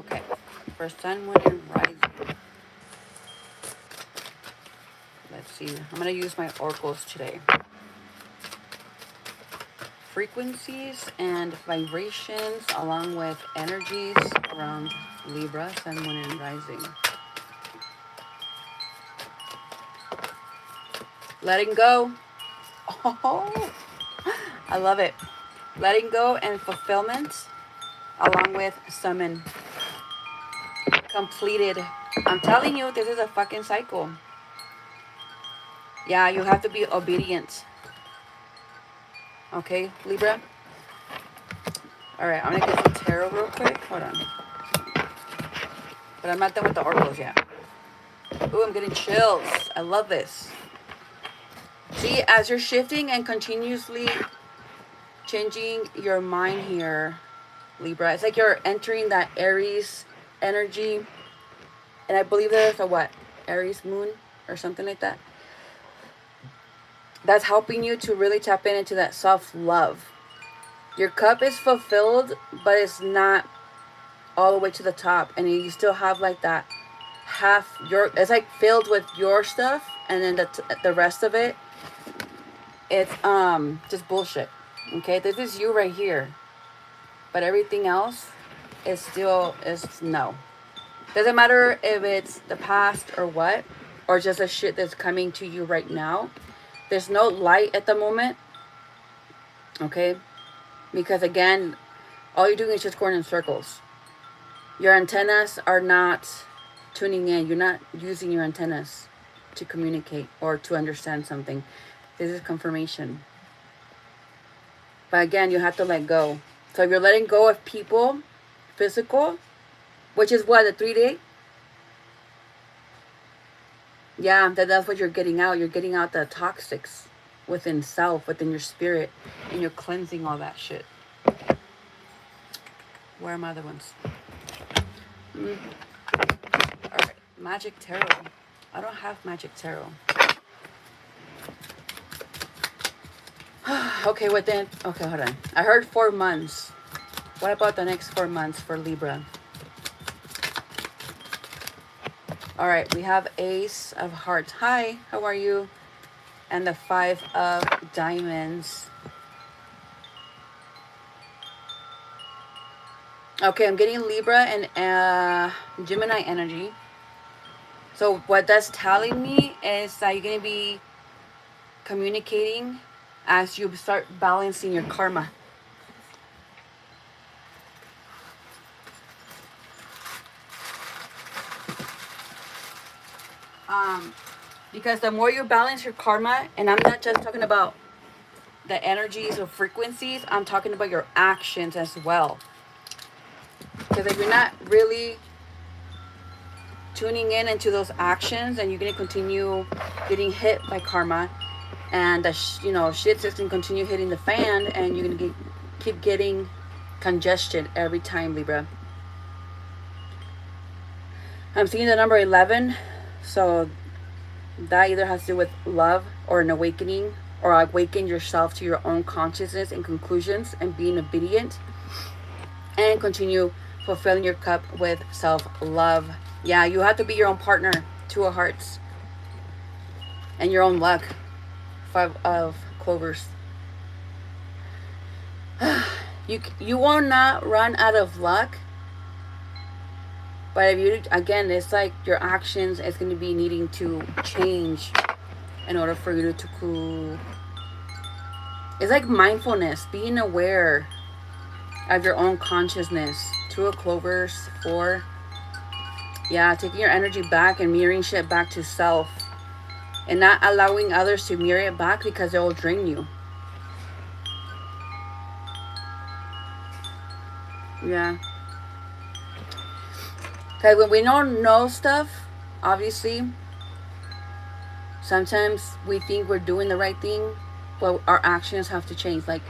Okay. For sun, moon, and rising. Let's see. I'm going to use my oracles today. Frequencies and vibrations along with energies around Libra, sun, moon, and rising. Letting go. Oh, I love it. Letting go and fulfillment along with summon. Completed. I'm telling you, this is a fucking cycle. Yeah, you have to be obedient. Okay, Libra? Alright, I'm gonna get some tarot real quick. Hold on. But I'm not done with the oracles yet. Ooh, I'm getting chills. I love this. See, as you're shifting and continuously changing your mind here, Libra, it's like you're entering that Aries energy. And I believe there's a what? Aries moon or something like that. That's helping you to really tap into that self-love. Your cup is fulfilled, but it's not all the way to the top. And you still have like that half, it's like filled with your stuff. And then the rest of it, it's just bullshit. Okay, this is you right here. But everything else is no. Doesn't matter if it's the past or what, or just the shit that's coming to you right now. There's no light at the moment. Okay? Because again, all you're doing is just going in circles. Your antennas are not tuning in. You're not using your antennas to communicate or to understand something. This is confirmation. But again, you have to let go. So if you're letting go of people, physical, which is what, the 3-day? Yeah, that's what you're getting out. You're getting out the toxics within self, within your spirit, and you're cleansing all that shit. Where are my other ones? All right, Magic Tarot. I don't have Magic Tarot. Okay, okay, hold on. I heard 4 months. What about the next 4 months for Libra? All right, we have Ace of Hearts. Hi, how are you? And the 5 of Diamonds. Okay, I'm getting Libra and Gemini energy. So what that's telling me is that you're going to be communicating as you start balancing your karma. Because the more you balance your karma, and I'm not just talking about the energies or frequencies, I'm talking about your actions as well. Because if you're not really tuning in into those actions, and you're going to continue getting hit by karma, and the shit's just going to continue hitting the fan, and you're going to keep getting congestion every time, Libra. I'm seeing the number 11, so that either has to do with love or an awakening, or awaken yourself to your own consciousness and conclusions and being obedient, and continue fulfilling your cup with self-love. Yeah, you have to be your own partner, 2 of Hearts, and your own luck, 5 of Clovers. You will not run out of luck. But if you, again, it's like your actions is going to be needing to change in order for you to it's like mindfulness, being aware of your own consciousness. 2 of Clovers, 4. Yeah, taking your energy back and mirroring shit back to self. And not allowing others to mirror it back because it will drain you. Yeah. Because when we don't know stuff, obviously, sometimes we think we're doing the right thing, but our actions have to change. Like,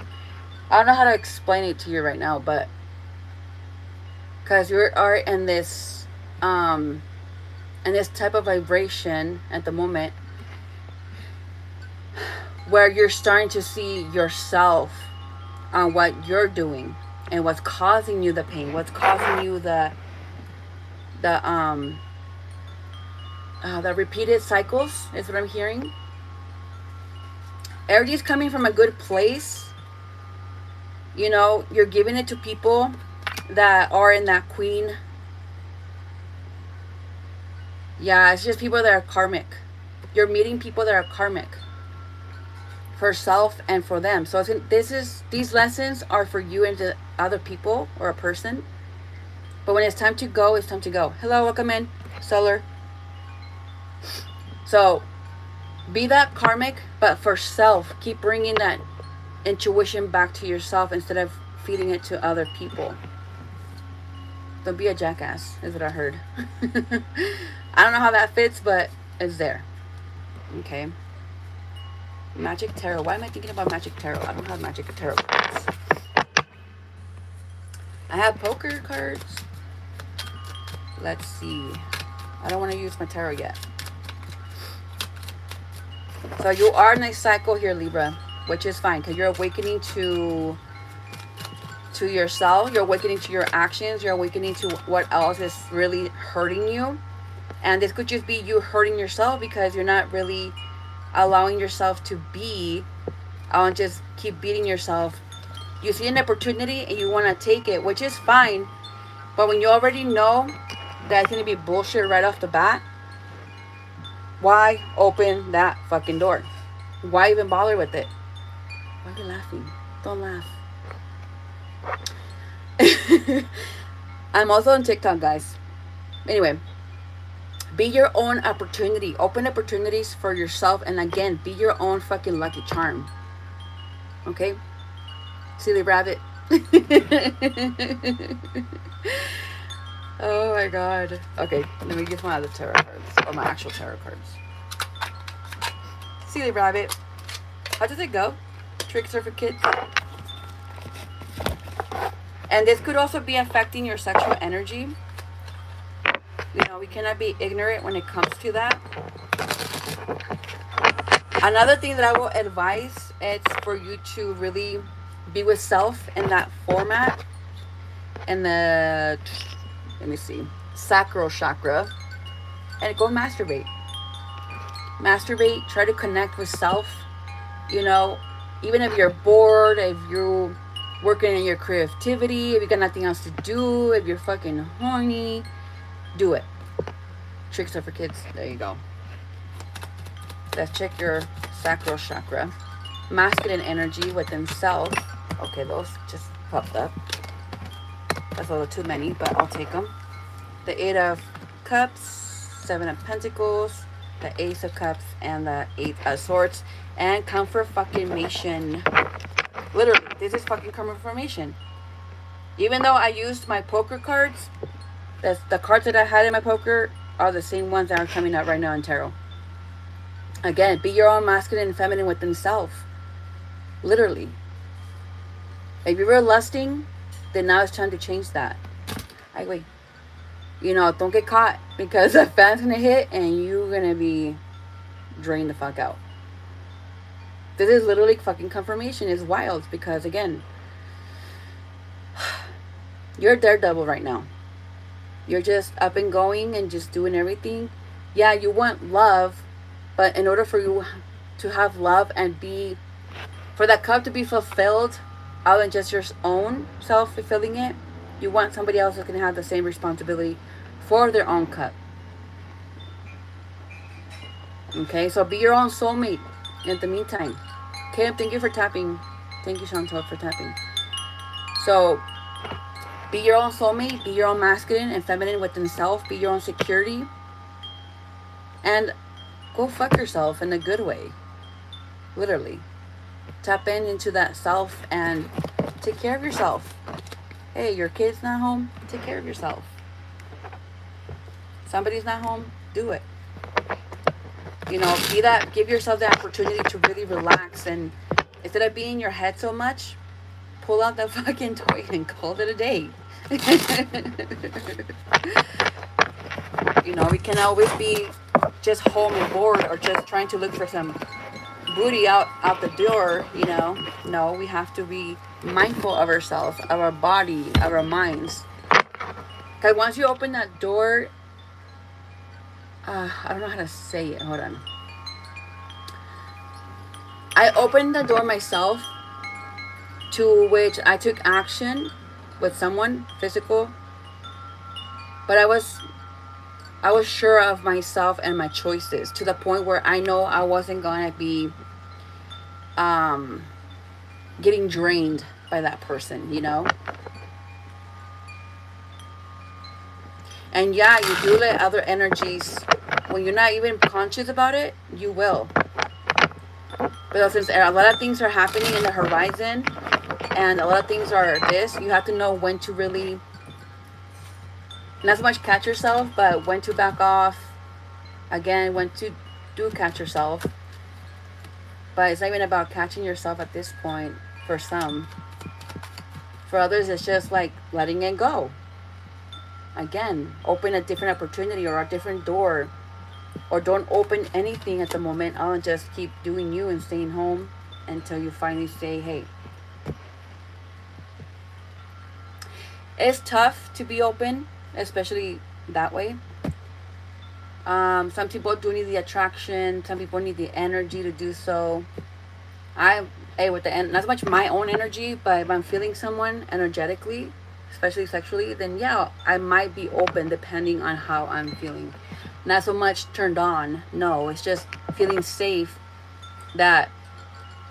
I don't know how to explain it to you right now, but because you are in this type of vibration at the moment, where you're starting to see yourself on what you're doing and what's causing you the pain, what's causing you the the the repeated cycles is what I'm hearing. Everything's coming from a good place. You know, you're giving it to people that are in that queen. Yeah, it's just people that are karmic. You're meeting people that are karmic for self and for them. So these lessons are for you and to other people or a person. But when it's time to go, it's time to go. Hello, welcome in, Solar. So be that karmic, but for self. Keep bringing that intuition back to yourself instead of feeding it to other people. Don't be a jackass, is what I heard. I don't know how that fits, but it's there. Okay. Magic Tarot. Why am I thinking about Magic Tarot? I don't have Magic Tarot cards. I have poker cards. Let's see. I don't want to use my tarot yet. So you are in a cycle here, Libra, which is fine because you're awakening to yourself. You're awakening to your actions. You're awakening to what else is really hurting you. And this could just be you hurting yourself because you're not really allowing yourself to be. Just keep beating yourself. You see an opportunity and you want to take it, which is fine. But when you already know that it's going to be bullshit right off the bat, why open that fucking door? Why even bother with it? Why are you laughing? Don't laugh. I'm also on TikTok, guys. Anyway, be your own opportunity. Open opportunities for yourself. And again, be your own fucking lucky charm. Okay? Silly rabbit. Oh my god. Okay, let me use my other tarot cards. Or my actual tarot cards. Silly rabbit. How does it go? Tricks are for kids. And this could also be affecting your sexual energy. You know, we cannot be ignorant when it comes to that. Another thing that I will advise is for you to really be with self in that format. And the, let me see, sacral chakra. And go masturbate. Masturbate. Try to connect with self. You know, even if you're bored, if you're working in your creativity, if you got nothing else to do, if you're fucking horny, do it. Tricks are for kids. There you go. Let's check your sacral chakra. Masculine energy within self. Okay, those just popped up. That's a little too many, but I'll take them. The 8 of Cups, 7 of Pentacles, the Ace of Cups, and the 8 of Swords. And confirmation. Literally, this is fucking confirmation. Even though I used my poker cards, the cards that I had in my poker are the same ones that are coming out right now in tarot. Again, be your own masculine and feminine within self. Literally. If you were lusting, then now it's time to change that. Wait. You know, don't get caught because a fan's gonna hit and you're gonna be drained the fuck out. This is literally fucking confirmation. It's wild because, again, you're a daredevil right now. You're just up and going and just doing everything. Yeah, you want love, but in order for you to have love and for that cup to be fulfilled other than just your own self fulfilling it, you want somebody else that can have the same responsibility for their own cup. Okay, so be your own soulmate in the meantime. Kim, thank you for tapping. Thank you, Chantal, for tapping. So, be your own soulmate. Be your own masculine and feminine within self. Be your own security. And go fuck yourself in a good way. Literally. Tap into that self and take care of yourself. Hey, your kid's not home? Take care of yourself. Somebody's not home? Do it. You know, give yourself the opportunity to really relax, and instead of being in your head so much, pull out the fucking toy and call it a day. You know, we can always be just home and bored or just trying to look for some booty out the door, you know. No, we have to be mindful of ourselves, of our body, of our minds. Because once you open that door, I don't know how to say it. Hold on. I opened the door myself, to which I took action with someone physical, but I was sure of myself and my choices to the point where I know I wasn't gonna be um, getting drained by that person, you know. And yeah, you do let other energies, when you're not even conscious about it, you will. But since a lot of things are happening in the horizon, and a lot of things are this, you have to know when to really, not so much catch yourself, but when to back off. Again, when to do catch yourself. But it's not even about catching yourself at this point for some. For others, it's just like letting it go. Again, open a different opportunity or a different door. Or don't open anything at the moment. I'll just keep doing you and staying home until you finally say, hey. It's tough to be open, especially that way. Some people do need the attraction. Some people need the energy to do so. With the not so much my own energy, but if I'm feeling someone energetically, especially sexually, then yeah, I might be open depending on how I'm feeling. Not so much turned on. No, it's just feeling safe that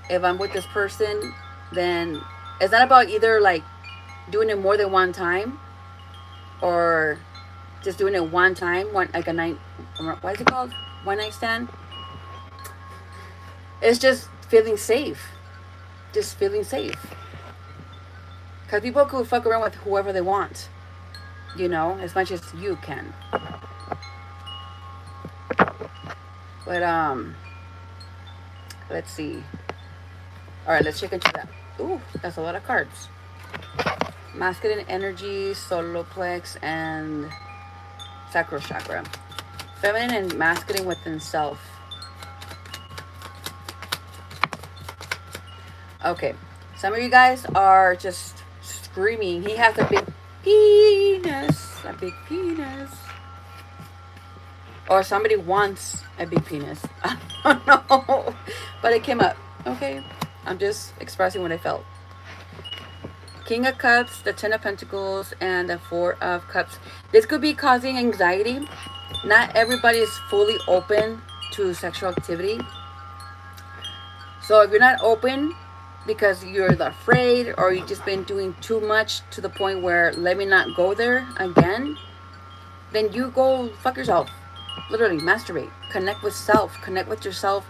if I'm with this person, then it's not about either like doing it more than one time or just doing it one time, like a night, what is it called? One night stand. It's just feeling safe. Just feeling safe. Because people could fuck around with whoever they want, you know, as much as you can. But, let's see. Alright, let's check into that. Ooh, that's a lot of cards. Masculine energy, solar plex, and sacral chakra. Feminine and masculine within self. Okay, some of you guys are just screaming. He has a big penis. A big penis. Or somebody wants a big penis. I don't know. But it came up. Okay, I'm just expressing what I felt. King of Cups, the Ten of Pentacles, and the Four of Cups. This could be causing anxiety. Not everybody is fully open to sexual activity. So if you're not open because you're afraid or you've just been doing too much to the point where let me not go there again, then you go fuck yourself. Literally, masturbate. Connect with self. Connect with yourself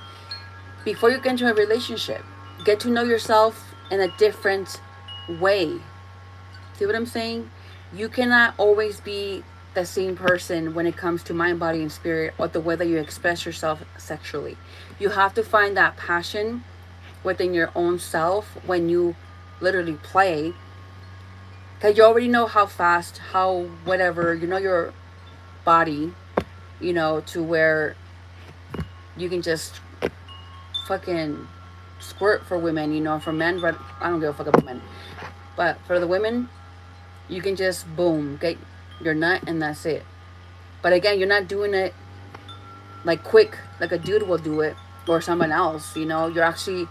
before you get into a relationship. Get to know yourself in a different way. See what I'm saying? You cannot always be the same person when it comes to mind, body, and spirit, or the way that you express yourself sexually. You have to find that passion within your own self when you literally play, because you already know how fast, how whatever, you know your body, you know, to where you can just fucking squirt for women, you know. For men, but I don't give a fuck about men. But for the women, you can just boom, get your nut and that's it. But again, you're not doing it like quick, like a dude will do it or someone else, you know. You're actually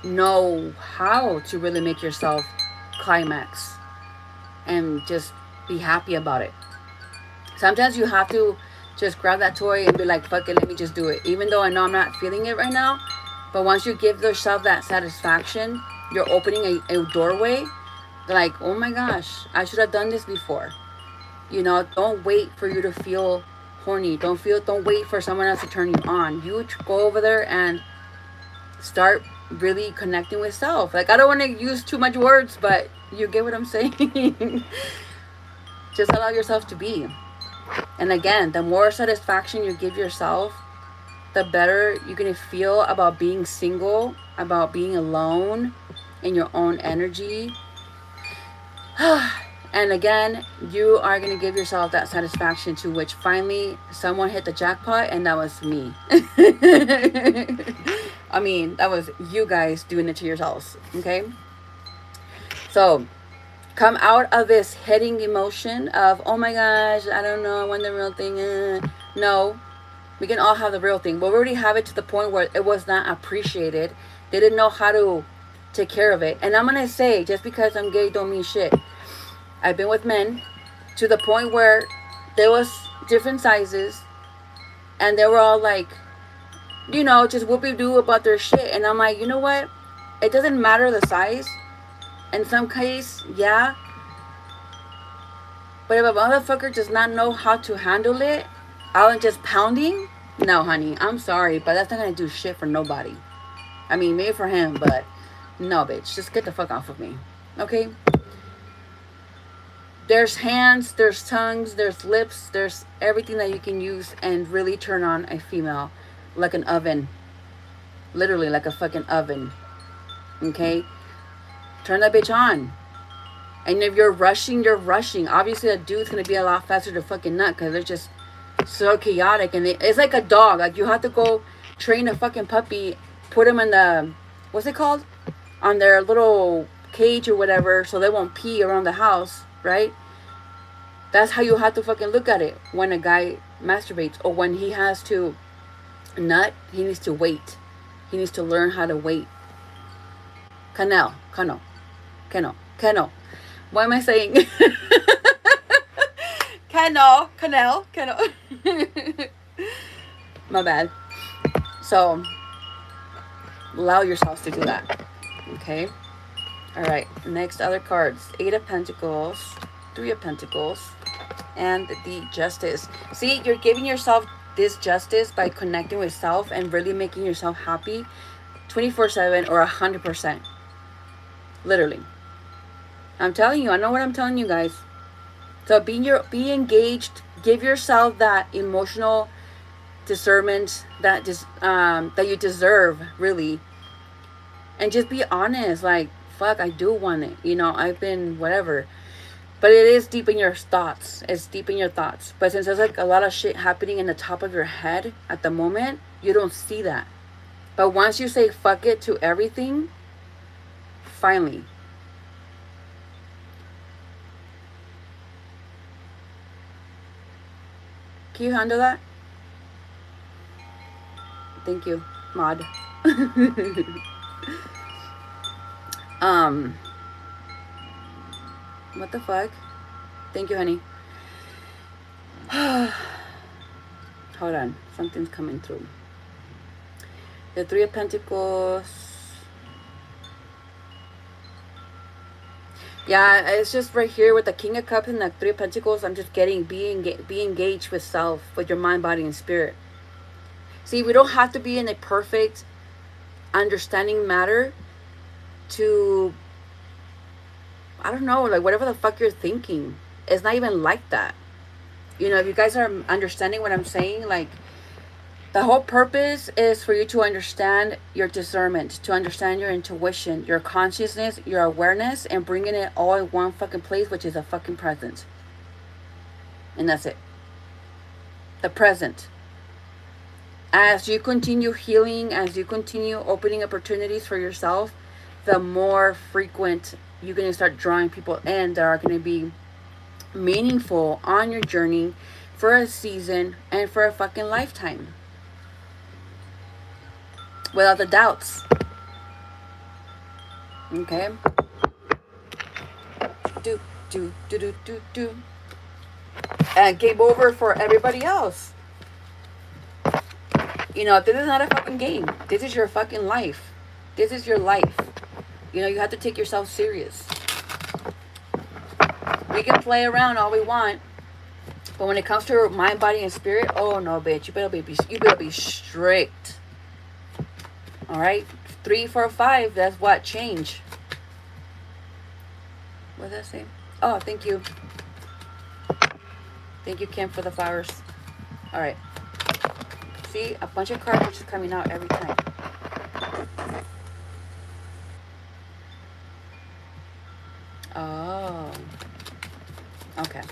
know how to really make yourself climax and just be happy about it. Sometimes you have to just grab that toy and be like, fuck it, let me just do it. Even though I know I'm not feeling it right now. But once you give yourself that satisfaction, you're opening a doorway. Like, oh my gosh, I should have done this before. You know, don't wait for you to feel horny. Don't wait for someone else to turn you on. You go over there and start really connecting with self. Like, I don't want to use too much words, but you get what I'm saying. Just allow yourself to be. And again, the more satisfaction you give yourself, the better you're going to feel about being single, about being alone in your own energy. And again, you are going to give yourself that satisfaction to which finally someone hit the jackpot, and that was me. I mean, that was you guys doing it to yourselves. Okay? So, Come out of this heading emotion of, oh my gosh, I don't know, I want the real thing. No, we can all have the real thing. But we already have it to the point where it was not appreciated. They didn't know how to take care of it. And I'm going to say, just because I'm gay don't mean shit. I've been with men to the point where there was different sizes and they were all like, you know, just whoopie-doo about their shit. And I'm like, you know what? It doesn't matter the size. In some case, yeah. But if a motherfucker does not know how to handle it, out and just pounding, no, honey, I'm sorry, but that's not gonna do shit for nobody. I mean, maybe for him, but no, bitch, just get the fuck off of me, okay? There's hands, there's tongues, there's lips, there's everything that you can use and really turn on a female like an oven. Literally like a fucking oven, okay? Turn that bitch on. And if you're rushing, you're rushing. Obviously, a dude's going to be a lot faster to fucking nut because they're just so chaotic. And it's like a dog. Like, you have to go train a fucking puppy, put them in the, what's it called? On their little cage or whatever so they won't pee around the house, right? That's how you have to fucking look at it when a guy masturbates. Or when he has to nut, he needs to wait. He needs to learn how to wait. Canal. What am I saying? Canal. My bad. So, allow yourselves to do that. Okay? Alright, next other cards. 8 of Pentacles, 3 of Pentacles, and the Justice. See, you're giving yourself this justice by connecting with self and really making yourself happy 24/7 or 100%. Literally. I'm telling you, I know what I'm telling you guys. So be engaged. Give yourself that emotional discernment that you deserve, really. And just be honest. Like, fuck, I do want it. You know, I've been whatever. But it is deep in your thoughts. It's deep in your thoughts. But since there's like a lot of shit happening in the top of your head at the moment, you don't see that. But once you say fuck it to everything, finally. Can you handle that? Thank you, Mod. What the fuck? Thank you, honey. Hold on. Something's coming through. The 3 of Pentacles. Yeah, it's just right here with the King of Cups and the 3 of Pentacles. I'm just getting, be engaged with self, with your mind, body, and spirit. See, we don't have to be in a perfect understanding matter to, I don't know, like whatever the fuck you're thinking. It's not even like that. You know, if you guys are understanding what I'm saying, like, the whole purpose is for you to understand your discernment, to understand your intuition, your consciousness, your awareness, and bringing it all in one fucking place, which is a fucking present. And that's it. The present. As you continue healing, as you continue opening opportunities for yourself, the more frequent you're going to start drawing people in that are going to be meaningful on your journey for a season and for a fucking lifetime. Without the doubts. Okay. Do. And game over for everybody else. You know, this is not a fucking game. This is your fucking life. This is your life. You know, you have to take yourself serious. We can play around all we want, but when it comes to mind, body, and spirit, oh no, bitch, you better be strict. All right, 3, 4, 5. That's what change. What does that say? Oh, thank you. Thank you, Kim, for the flowers. All right. See, a bunch of cards are just coming out every time. Oh. Okay.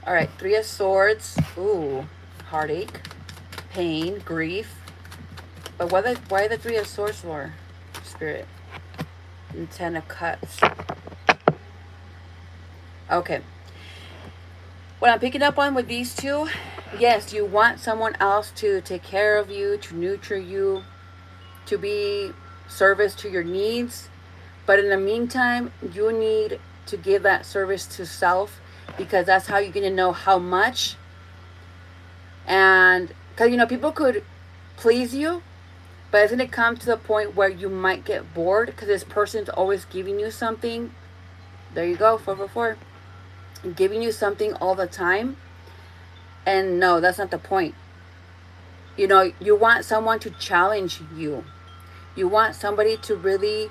All right. 3 of Swords. Ooh. Heartache. Pain. Grief. But why the 3 of Swords for? Spirit. And 10 of Cups. Okay. What I'm picking up on with these two, yes, you want someone else to take care of you, to nurture you, to be service to your needs. But in the meantime, you need to give that service to self, because that's how you're going to know how much. And because, people could please you, but it's going to come to the point where you might get bored because this person's always giving you something. There you go, 444. Giving you something all the time. And no, that's not the point. You want someone to challenge you. You want somebody to really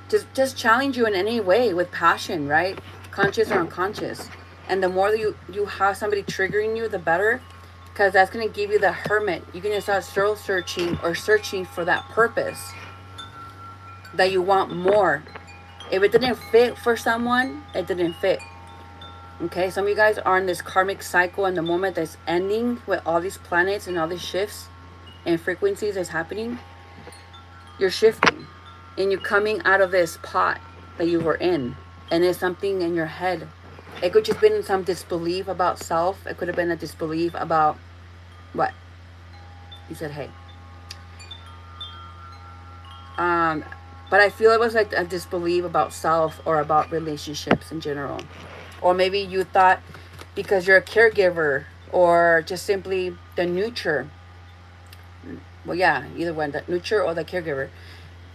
just challenge you in any way with passion, right? Conscious or unconscious. And the more that you have somebody triggering you, the better, because that's going to give you the hermit. You're going to start soul searching or searching for that purpose that you want more. If it didn't fit for someone, it didn't fit. Okay, some of you guys are in this karmic cycle, and the moment that's ending with all these planets and all these shifts and frequencies that's happening, you're shifting and you're coming out of this pot that you were in, and it's something in your head. It could just been some disbelief about self. It could have been a disbelief about what you said. Hey, but I feel it was like a disbelief about self or about relationships in general. Or maybe you thought because you're a caregiver or just simply the nurturer. Well, yeah, either one, the nurturer or the caregiver.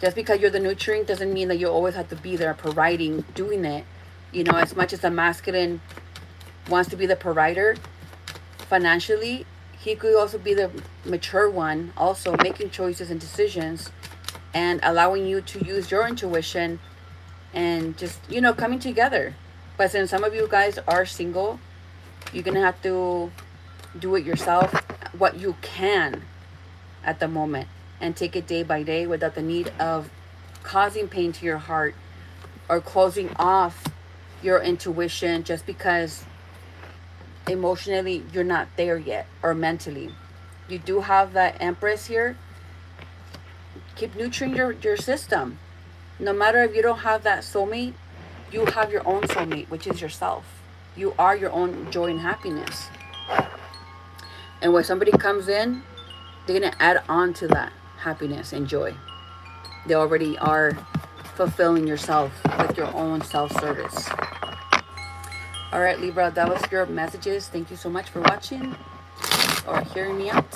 Just because you're the nurturing doesn't mean that you always have to be there providing, doing it. As much as the masculine wants to be the provider financially, he could also be the mature one, also making choices and decisions and allowing you to use your intuition and just, coming together. But since some of you guys are single, you're going to have to do it yourself, what you can at the moment, and take it day by day without the need of causing pain to your heart or closing off your intuition just because emotionally you're not there yet, or mentally. You do have that Empress here. Keep nurturing your system. No matter if you don't have that soulmate, you have your own soulmate, which is yourself. You are your own joy and happiness. And when somebody comes in, they're going to add on to that happiness and joy. They already are fulfilling yourself with your own self-service. All right, Libra, that was your messages. Thank you so much for watching or hearing me out.